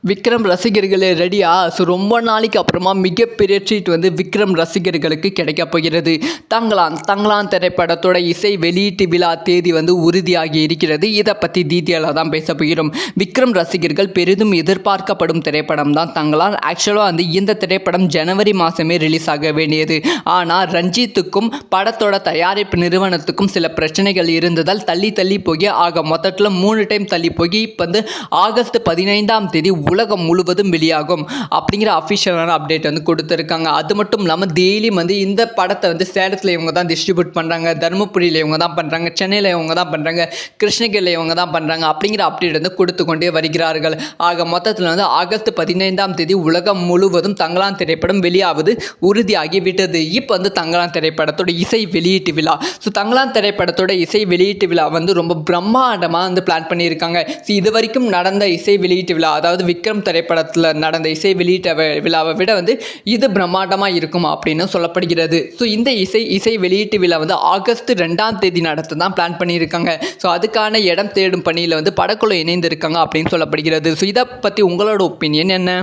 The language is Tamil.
விக்ரம் ரசிகர்களே ரெடியா? ஸோ ரொம்ப நாளைக்கு அப்புறமா மிகப்பெரிய ட்ரீட் வந்து விக்ரம் ரசிகர்களுக்கு கிடைக்க போகிறது. தங்கலான் திரைப்படத்தோட இசை வெளியீட்டு விழா தேதி வந்து உறுதியாகி இருக்கிறது. இதை பற்றி டீட்டெயிலாக தான் பேச போகிறோம். விக்ரம் ரசிகர்கள் பெரிதும் எதிர்பார்க்கப்படும் திரைப்படம் தான் தங்கலான். ஆக்சுவலாக வந்து இந்த திரைப்படம் ஜனவரி மாதமே ரிலீஸ் ஆக வேண்டியது. ஆனால் ரஞ்சித்துக்கும் படத்தோட தயாரிப்பு நிறுவனத்துக்கும் சில பிரச்சனைகள் இருந்ததால் தள்ளி போய் மொத்தத்தில் 3 டைம் தள்ளி போய் இப்போ வந்து ஆகஸ்ட் 15ஆம் தேதி உலகம் முழுவதும் வெளியாகும் அப்படிங்கிற அஃபிஷியலான அப்டேட் வந்து கொடுத்துருக்காங்க. அது மட்டும் இல்லாமல் டெய்லியும் வந்து இந்த படத்தை வந்து சேலத்தில் இவங்க தான் டிஸ்ட்ரிபியூட் பண்ணுறாங்க, தருமபுரியில் இவங்க தான் பண்ணுறாங்க, சென்னையில் இவங்க தான் பண்ணுறாங்க, கிருஷ்ணகிரியில் இவங்க தான் பண்ணுறாங்க அப்படிங்கிற அப்டேட் வந்து கொடுத்து கொண்டே வருகிறார்கள். மொத்தத்தில் வந்து ஆகஸ்ட் 15ஆம் தேதி உலகம் முழுவதும் தங்கலான் திரைப்படம் வெளியாவது உறுதியாகி விட்டது. இப்போ வந்து தங்கலான் திரைப்படத்தோட இசை வெளியீட்டு விழா. ஸோ தங்கலான் திரைப்படத்தோட இசை வெளியீட்டு விழா வந்து ரொம்ப பிரம்மாண்டமாக வந்து பிளான் பண்ணியிருக்காங்க. இது வரைக்கும் நடந்த இசை வெளியீட்டு விழா, அதாவது விக்ரம் திரைப்படத்தில் நடந்த இசை வெளியீட்டு விழாவை விட வந்து இது பிரம்மாண்டமாக இருக்கும் அப்படின்னு சொல்லப்படுகிறது. ஸோ இந்த இசை வெளியீட்டு விழா வந்து ஆகஸ்ட் 2ஆம் தேதி நடத்த தான் பிளான் பண்ணியிருக்காங்க. ஸோ அதுக்கான இடம் தேடும் பணியில் வந்து படக்குழு இணைந்திருக்காங்க அப்படின்னு சொல்லப்படுகிறது. ஸோ இதை பற்றி உங்களோட ஒப்பீனியன் என்ன?